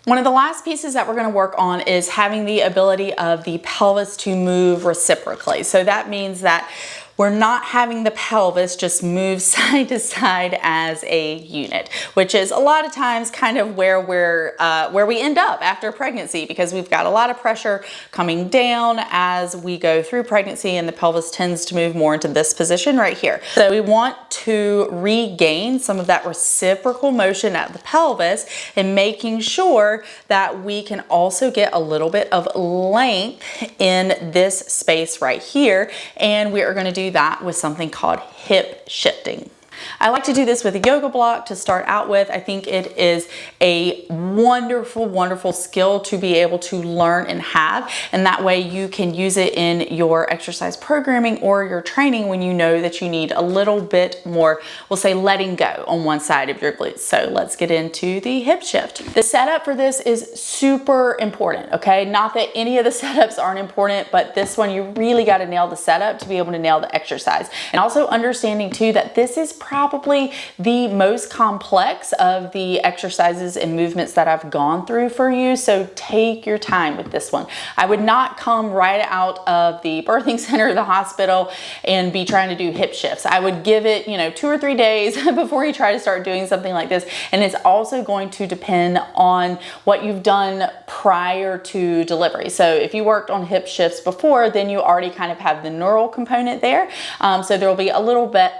One of the last pieces that we're going to work on is having the ability of the pelvis to move reciprocally. So that means that we're not having the pelvis just move side to side as a unit, which is a lot of times kind of where we end up after pregnancy, because we've got a lot of pressure coming down as we go through pregnancy, and the pelvis tends to move more into this position right here. So we want to regain some of that reciprocal motion at the pelvis and making sure that we can also get a little bit of length in this space right here. And we are going to do that with something called hip shifting. I like to do this with a yoga block to start out with. I think it is a wonderful, wonderful skill to be able to learn and have, and that way you can use it in your exercise programming or your training when you know that you need a little bit more, we'll say, letting go on one side of your glutes. So let's get into the hip shift. The setup for this is super important, okay? Not that any of the setups aren't important, but this one, you really got to nail the setup to be able to nail the exercise. And also understanding too that this is probably the most complex of the exercises and movements that I've gone through for you. So take your time with this one. I would not come right out of the birthing center or the hospital and be trying to do hip shifts. I would give it, 2 or 3 days before you try to start doing something like this. And it's also going to depend on what you've done prior to delivery. So if you worked on hip shifts before, then you already kind of have the neural component there. So there will be a little bit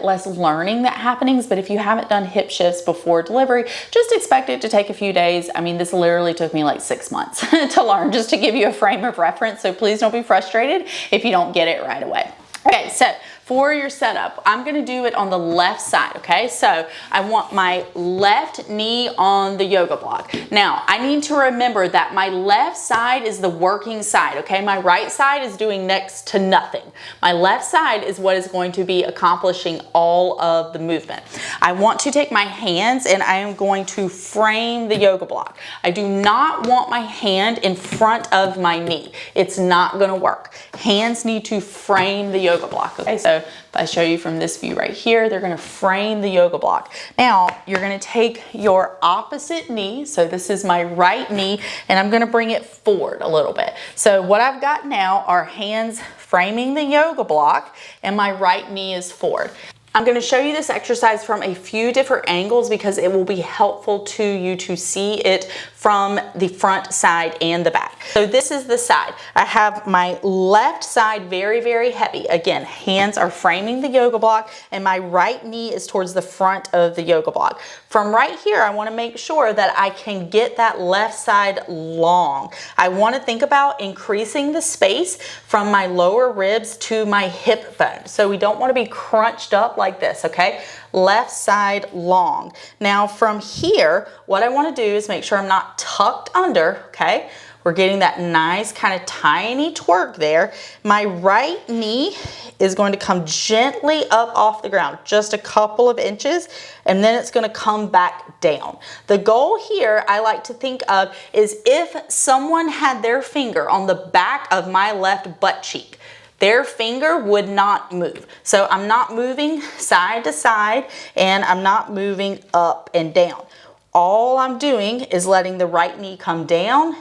less learning that happens, but if you haven't done hip shifts before delivery, just expect it to take a few days. I mean, this literally took me like 6 months to learn, just to give you a frame of reference. So please don't be frustrated if you don't get it right away. Okay, so for your setup, I'm going to do it on the left side, okay? So I want my left knee on the yoga block. Now, I need to remember that my left side is the working side, okay? My right side is doing next to nothing. My left side is what is going to be accomplishing all of the movement. I want to take my hands and I am going to frame the yoga block. I do not want my hand in front of my knee. It's not going to work. Hands need to frame the yoga block, okay? So if I show you from this view right here, they're going to frame the yoga block. Now, you're going to take your opposite knee. So this is my right knee, and I'm going to bring it forward a little bit. So what I've got now are hands framing the yoga block, and my right knee is forward. I'm going to show you this exercise from a few different angles because it will be helpful to you to see it from the front side and the back. So this is the side. I have my left side very, very heavy. Again, hands are framing the yoga block and my right knee is towards the front of the yoga block. From right here, I want to make sure that I can get that left side long. I want to think about increasing the space from my lower ribs to my hip bone. So we don't want to be crunched up like this, okay? Left side long. Now from here, what I want to do is make sure I'm not tucked under, okay? We're getting that nice kind of tiny twerk there. My right knee is going to come gently up off the ground, just a couple of inches, and then it's going to come back down. The goal here I like to think of is if someone had their finger on the back of my left butt cheek, their finger would not move. So I'm not moving side to side and I'm not moving up and down. All I'm doing is letting the right knee come down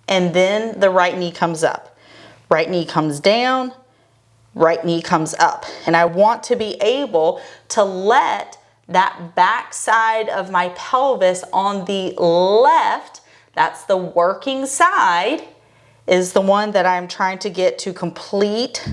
and then the right knee comes up. Right knee comes down, right knee comes up. And I want to be able to let that back side of my pelvis on the left, that's the working side, is the one that I'm trying to get to complete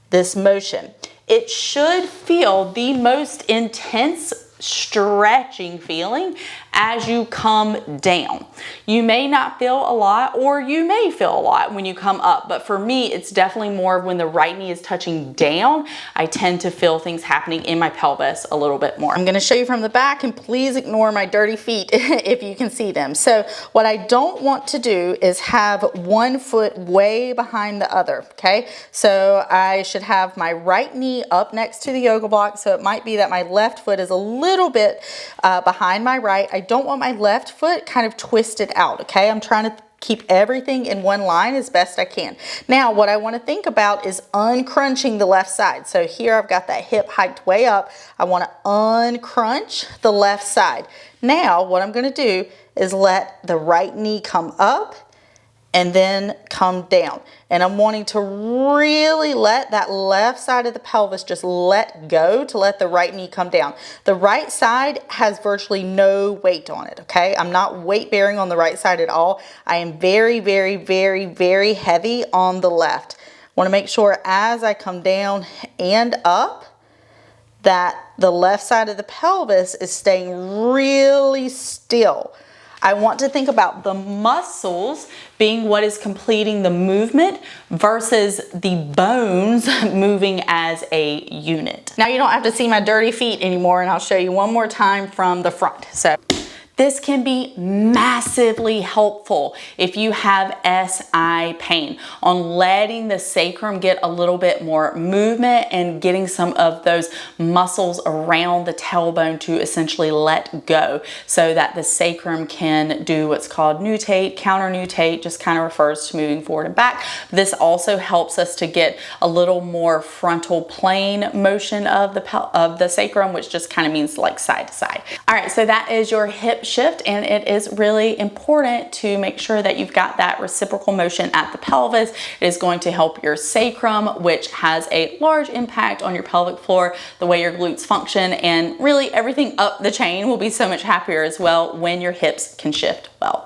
this motion. It should feel the most intense stretching feeling as you come down. You may not feel a lot, or you may feel a lot when you come up, but for me, it's definitely more when the right knee is touching down, I tend to feel things happening in my pelvis a little bit more. I'm going to show you from the back, and please ignore my dirty feet if you can see them. So what I don't want to do is have one foot way behind the other, okay? So I should have my right knee up next to the yoga block, so it might be that my left foot is a little bit behind my right. I don't want my left foot kind of twisted out, okay? I'm trying to keep everything in one line as best I can. Now, what I want to think about is uncrunching the left side. So here I've got that hip hiked way up. I want to uncrunch the left side. Now, what I'm going to do is let the right knee come up and then come down. And I'm wanting to really let that left side of the pelvis just let go to let the right knee come down. The right side has virtually no weight on it, okay? I'm not weight bearing on the right side at all. I am very, very, very, very heavy on the left. Want to make sure as I come down and up that the left side of the pelvis is staying really still. I want to think about the muscles being what is completing the movement versus the bones moving as a unit. Now you don't have to see my dirty feet anymore, and I'll show you one more time from the front. So this can be massively helpful if you have SI pain on letting the sacrum get a little bit more movement and getting some of those muscles around the tailbone to essentially let go so that the sacrum can do what's called nutate. Counter nutate just kind of refers to moving forward and back. This also helps us to get a little more frontal plane motion of the sacrum, which just kind of means like side to side. All right, so that is your hip shift, and it is really important to make sure that you've got that reciprocal motion at the pelvis. It is going to help your sacrum, which has a large impact on your pelvic floor, the way your glutes function, and really everything up the chain will be so much happier as well when your hips can shift well.